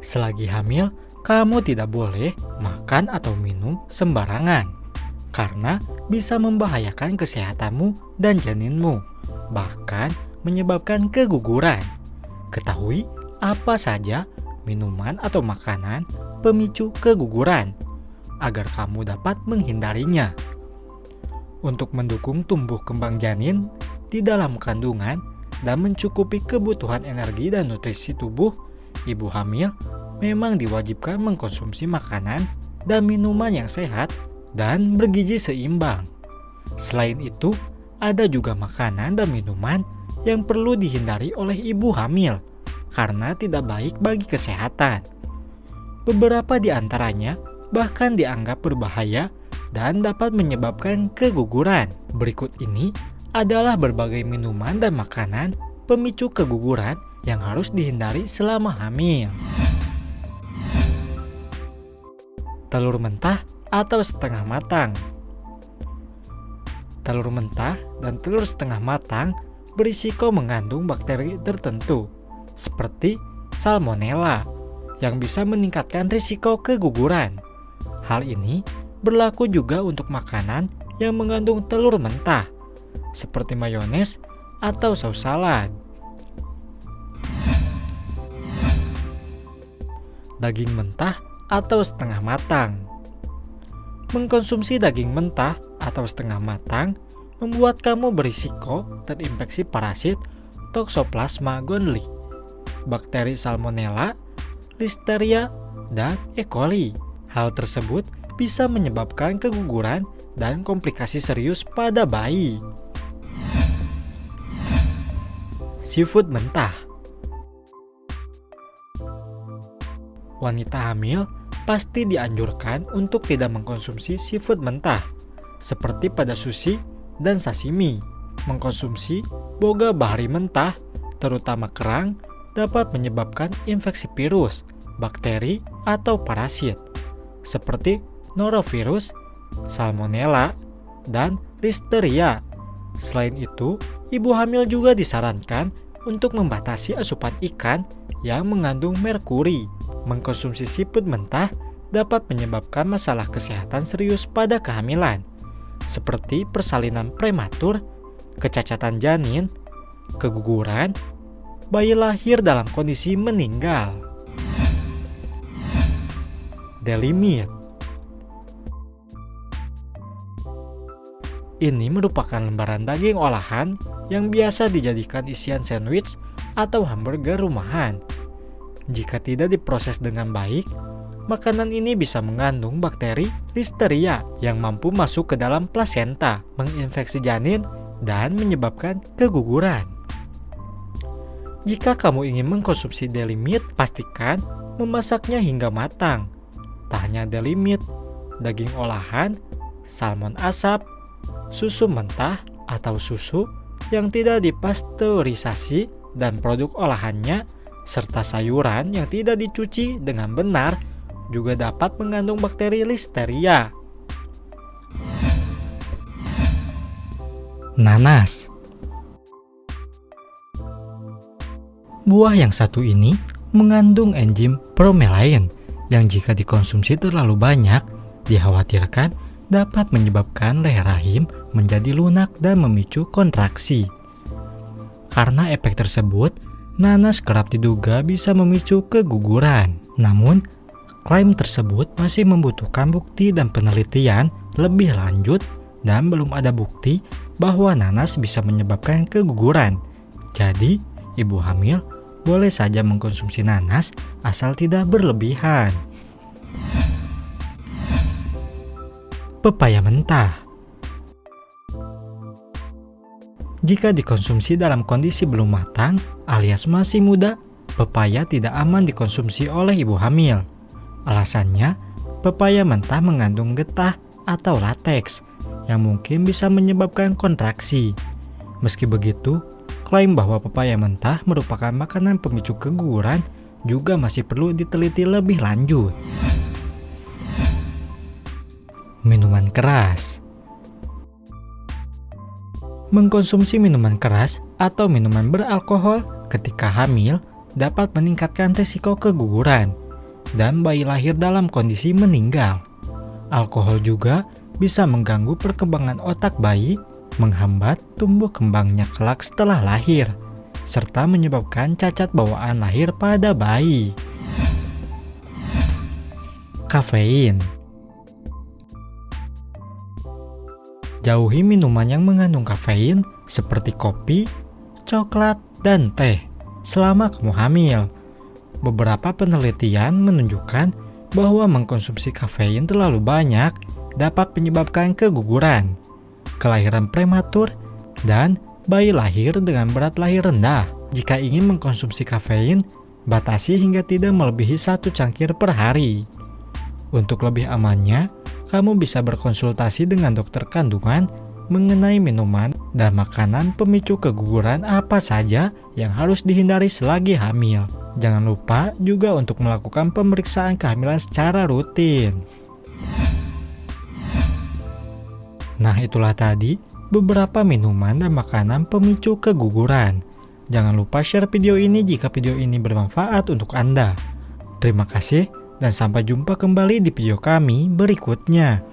Selagi hamil, kamu tidak boleh makan atau minum sembarangan, karena bisa membahayakan kesehatanmu dan janinmu, bahkan menyebabkan keguguran. Ketahui apa saja minuman atau makanan pemicu keguguran, agar kamu dapat menghindarinya. Untuk mendukung tumbuh kembang janin di dalam kandungan dan mencukupi kebutuhan energi dan nutrisi tubuh, ibu hamil memang diwajibkan mengkonsumsi makanan dan minuman yang sehat dan bergizi seimbang. Selain itu, ada juga makanan dan minuman yang perlu dihindari oleh ibu hamil karena tidak baik bagi kesehatan. Beberapa di antaranya bahkan dianggap berbahaya dan dapat menyebabkan keguguran. Berikut ini adalah berbagai minuman dan makanan pemicu keguguran yang harus dihindari selama hamil. Telur mentah atau setengah matang. Telur mentah dan telur setengah matang berisiko mengandung bakteri tertentu, seperti Salmonella, yang bisa meningkatkan risiko keguguran. Hal ini berlaku juga untuk makanan yang mengandung telur mentah, seperti mayones atau saus salad. Daging mentah atau setengah matang. Mengkonsumsi daging mentah atau setengah matang membuat kamu berisiko terinfeksi parasit Toxoplasma gondii, bakteri Salmonella, Listeria, dan E. coli. Hal tersebut bisa menyebabkan keguguran dan komplikasi serius pada bayi. Seafood mentah. Wanita hamil pasti dianjurkan untuk tidak mengkonsumsi seafood mentah, seperti pada sushi dan sashimi. Mengkonsumsi boga bahari mentah, terutama kerang, dapat menyebabkan infeksi virus, bakteri, atau parasit, seperti norovirus, Salmonella, dan Listeria. Selain itu, ibu hamil juga disarankan untuk membatasi asupan ikan yang mengandung merkuri. Mengkonsumsi seafood mentah dapat menyebabkan masalah kesehatan serius pada kehamilan, seperti persalinan prematur, kecacatan janin, keguguran, bayi lahir dalam kondisi meninggal. Deli meat. Ini merupakan lembaran daging olahan yang biasa dijadikan isian sandwich atau hamburger rumahan. Jika tidak diproses dengan baik, makanan ini bisa mengandung bakteri Listeria yang mampu masuk ke dalam plasenta, menginfeksi janin, dan menyebabkan keguguran. Jika kamu ingin mengkonsumsi deli meat, pastikan memasaknya hingga matang. Tak hanya deli meat, daging olahan, salmon asap, susu mentah atau susu yang tidak dipasteurisasi dan produk olahannya, serta sayuran yang tidak dicuci dengan benar juga dapat mengandung bakteri Listeria. Nanas. Buah yang satu ini mengandung enzim bromelain yang jika dikonsumsi terlalu banyak, dikhawatirkan dapat menyebabkan leher rahim menjadi lunak dan memicu kontraksi. Karena efek tersebut, nanas kerap diduga bisa memicu keguguran. Namun, klaim tersebut masih membutuhkan bukti dan penelitian lebih lanjut dan belum ada bukti bahwa nanas bisa menyebabkan keguguran. Jadi, ibu hamil boleh saja mengkonsumsi nanas asal tidak berlebihan. Pepaya mentah. Jika dikonsumsi dalam kondisi belum matang alias masih muda, pepaya tidak aman dikonsumsi oleh ibu hamil. Alasannya, pepaya mentah mengandung getah atau lateks yang mungkin bisa menyebabkan kontraksi. Meski begitu, klaim bahwa pepaya mentah merupakan makanan pemicu keguguran juga masih perlu diteliti lebih lanjut. Minuman keras. Mengkonsumsi minuman keras atau minuman beralkohol ketika hamil dapat meningkatkan risiko keguguran. dan bayi lahir dalam kondisi meninggal. Alkohol juga bisa mengganggu perkembangan otak bayi, menghambat tumbuh kembangnya kelak setelah lahir, serta menyebabkan cacat bawaan lahir pada bayi. Kafein. Jauhi minuman yang mengandung kafein seperti kopi, coklat, dan teh selama kamu hamil. Beberapa penelitian menunjukkan bahwa mengkonsumsi kafein terlalu banyak dapat menyebabkan keguguran, kelahiran prematur, dan bayi lahir dengan berat lahir rendah. Jika ingin mengkonsumsi kafein, batasi hingga tidak melebihi 1 cangkir per hari. Untuk lebih amannya, kamu bisa berkonsultasi dengan dokter kandungan mengenai minuman dan makanan pemicu keguguran apa saja yang harus dihindari selagi hamil. Jangan lupa juga untuk melakukan pemeriksaan kehamilan secara rutin. Nah, itulah tadi beberapa minuman dan makanan pemicu keguguran. Jangan lupa share video ini jika video ini bermanfaat untuk Anda. Terima kasih dan sampai jumpa kembali di video kami berikutnya.